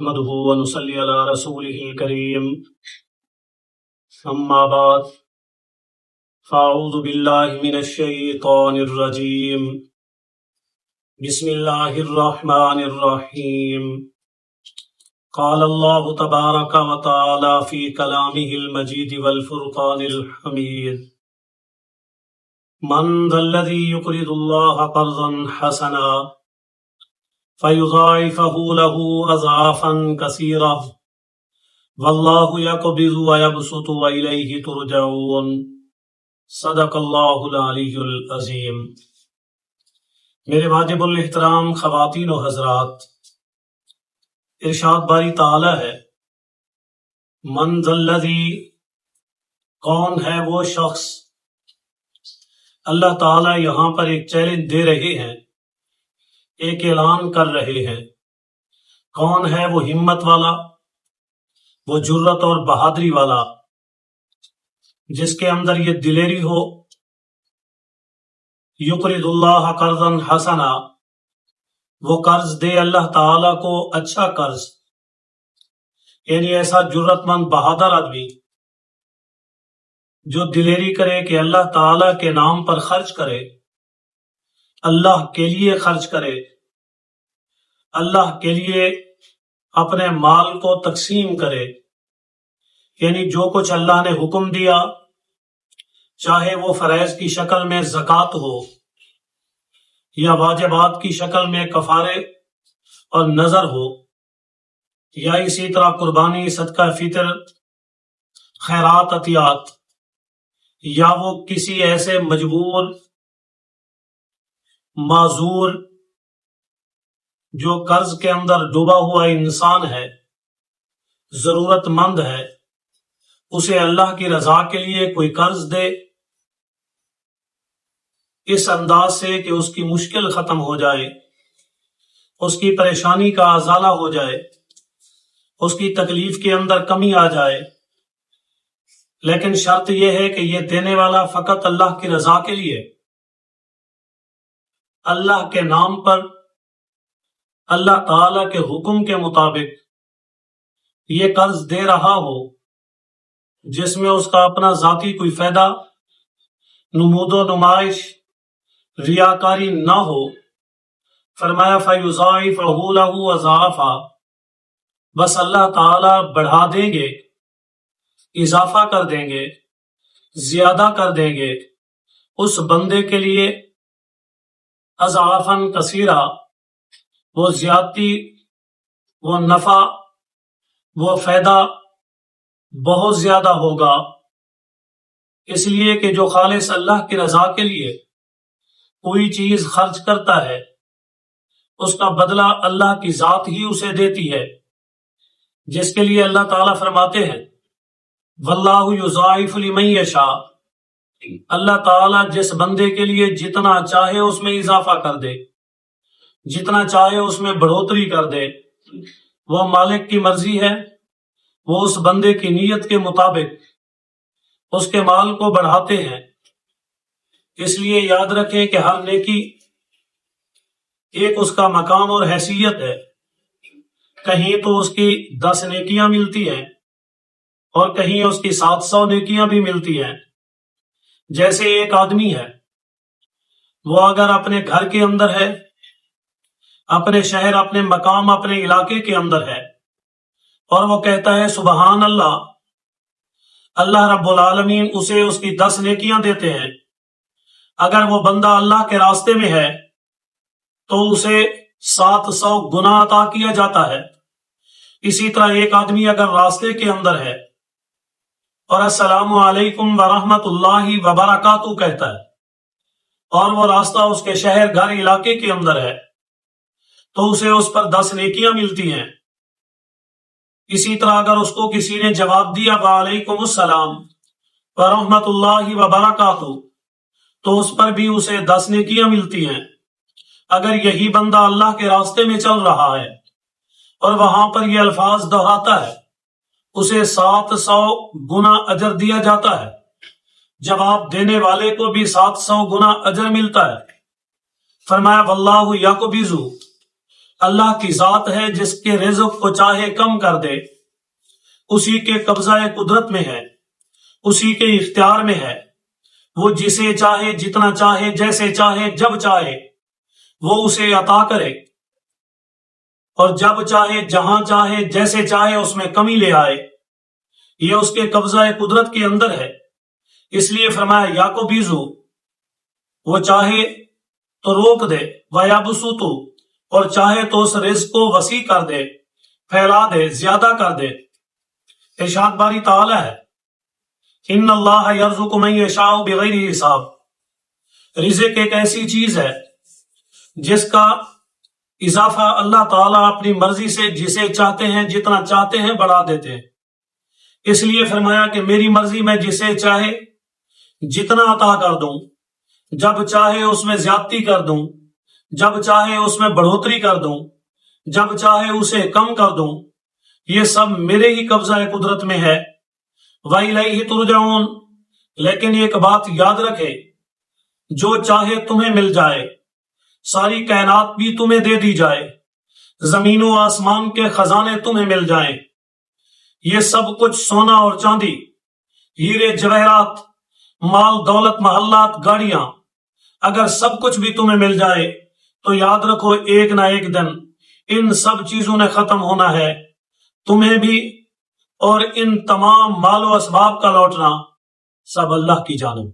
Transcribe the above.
نحمده ونصلي على رسوله الكريم أما بعد فأعوذ بالله من الشيطان الرجيم بسم الله الرحمن الرحيم قال الله تبارك وتعالى في كلامه المجيد والفرقان الحميد من ذا الذي يقرض الله قرضا حسنا فَيُضَاعِفَهُ لَهُ أَضْعَافًا كَثِيرَةً وَاللَّهُ يَقْبِضُ وَيَبْسُطُ وَإِلَيْهِ تُرْجَعُونَ صدق اللہ العلی العظیم۔ میرے واجب الاحترام خواتین و حضرات، ارشاد باری تعالی ہے، من ذا الذی، کون ہے وہ شخص۔ اللہ تعالی یہاں پر ایک چیلنج دے رہے ہیں، ایک اعلان کر رہے ہیں۔ کون ہے وہ ہمت والا، وہ جرت اور بہادری والا، جس کے اندر یہ دلیری ہو، یقرض اللہ قرضا حسنا، وہ قرض دے اللہ تعالی کو اچھا قرض، یعنی ایسا جرت مند بہادر آدمی جو دلیری کرے کہ اللہ تعالی کے نام پر خرچ کرے، اللہ کے لیے خرچ کرے، اللہ کے لیے اپنے مال کو تقسیم کرے، یعنی جو کچھ اللہ نے حکم دیا، چاہے وہ فرائض کی شکل میں زکوٰۃ ہو یا واجبات کی شکل میں کفارے اور نذر ہو، یا اسی طرح قربانی، صدقہ فطر، خیرات، عطیات، یا وہ کسی ایسے مجبور، معذور، جو قرض کے اندر ڈوبا ہوا انسان ہے، ضرورت مند ہے، اسے اللہ کی رضا کے لیے کوئی قرض دے، اس انداز سے کہ اس کی مشکل ختم ہو جائے، اس کی پریشانی کا ازالہ ہو جائے، اس کی تکلیف کے اندر کمی آ جائے، لیکن شرط یہ ہے کہ یہ دینے والا فقط اللہ کی رضا کے لیے، اللہ کے نام پر، اللہ تعالی کے حکم کے مطابق یہ قرض دے رہا ہو، جس میں اس کا اپنا ذاتی کوئی فائدہ، نمود و نمائش، ریاکاری نہ ہو۔ فرمایا فَيُضَاعِفَهُ لَهُ أَضْعَافًا، بس اللہ تعالی بڑھا دیں گے، اضافہ کر دیں گے، زیادہ کر دیں گے اس بندے کے لیے، اضعافاً کثیرہ، وہ زیادتی، وہ نفع، وہ فائدہ بہت زیادہ ہوگا، اس لیے کہ جو خالص اللہ کی رضا کے لیے کوئی چیز خرچ کرتا ہے، اس کا بدلہ اللہ کی ذات ہی اسے دیتی ہے، جس کے لیے اللہ تعالیٰ فرماتے ہیں واللہ یضاعف لمن یشاء، اللہ تعالیٰ جس بندے کے لیے جتنا چاہے اس میں اضافہ کر دے، جتنا چاہے اس میں بڑھوتری کر دے، وہ مالک کی مرضی ہے، وہ اس بندے کی نیت کے مطابق اس کے مال کو بڑھاتے ہیں۔ اس لیے یاد رکھیں کہ ہر نیکی ایک اس کا مقام اور حیثیت ہے، کہیں تو اس کی 10 نیکیاں ملتی ہیں اور کہیں اس کی 700 نیکیاں بھی ملتی ہیں۔ جیسے ایک آدمی ہے، وہ اگر اپنے گھر کے اندر ہے، اپنے شہر، اپنے مقام، اپنے علاقے کے اندر ہے، اور وہ کہتا ہے سبحان اللہ، اللہ رب العالمین اسے اس کی 10 نیکیاں دیتے ہیں۔ اگر وہ بندہ اللہ کے راستے میں ہے تو اسے 700 گنا عطا کیا جاتا ہے۔ اسی طرح ایک آدمی اگر راستے کے اندر ہے اور السلام علیکم ورحمۃ اللہ وبرکاتہ کہتا ہے، اور وہ راستہ اس کے شہر، گھر، علاقے کے اندر ہے، تو اسے اس پر 10 نیکیاں ملتی ہیں۔ اسی طرح اگر اس کو کسی نے جواب دیا وعلیکم السلام ورحمۃ اللہ وبرکاتہ، تو اس پر بھی اسے 10 نیکیاں ملتی ہیں۔ اگر یہی بندہ اللہ کے راستے میں چل رہا ہے اور وہاں پر یہ الفاظ دہراتا ہے، اسے 700 گنا اجر دیا جاتا ہے، جواب دینے والے کو بھی 700 گنا اجر ملتا ہے۔ فرمایا واللہ یقبض، اللہ کی ذات ہے جس کے رزق کو چاہے کم کر دے، اسی کے قبضہ قدرت میں ہے، اسی کے اختیار میں ہے۔ وہ جسے چاہے جتنا چاہے جیسے چاہے جب چاہے وہ اسے عطا کرے، اور جب چاہے جہاں چاہے جیسے چاہے اس میں کمی لے آئے۔ یہ اس کے قبضہ قدرت کے اندر ہے، اس لیے فرمایا یا کو بیزو، وہ چاہے تو روک دے، وَيَبْسُطُ، اور چاہے تو اس رزق کو وسیع کر دے، پھیلا دے، زیادہ کر دے۔ ارشاد باری تعالی ہے ان اللہ یرزق من یشاء بغیر حساب۔ رزق ایک ایسی چیز ہے جس کا اضافہ اللہ تعالیٰ اپنی مرضی سے جسے چاہتے ہیں جتنا چاہتے ہیں بڑھا دیتے ہیں۔ اس لیے فرمایا کہ میری مرضی میں جسے چاہے جتنا عطا کر دوں، جب چاہے اس میں زیادتی کر دوں، جب چاہے اس میں بڑھوتری کر دوں، جب چاہے اسے کم کر دوں۔ یہ سب میرے ہی قبضہ قدرت میں ہے۔ وَإِلَيْهِ تُرْجَعُونَ، لیکن ایک بات یاد رکھے، جو چاہے تمہیں مل جائے، ساری کائنات بھی تمہیں دے دی جائے، زمین و آسمان کے خزانے تمہیں مل جائیں، یہ سب کچھ سونا اور چاندی، ہیرے جواہرات، مال دولت محلات گاڑیاں، اگر سب کچھ بھی تمہیں مل جائے تو یاد رکھو ایک نہ ایک دن ان سب چیزوں نے ختم ہونا ہے، تمہیں بھی اور ان تمام مال و اسباب کا لوٹنا سب اللہ کی جانب۔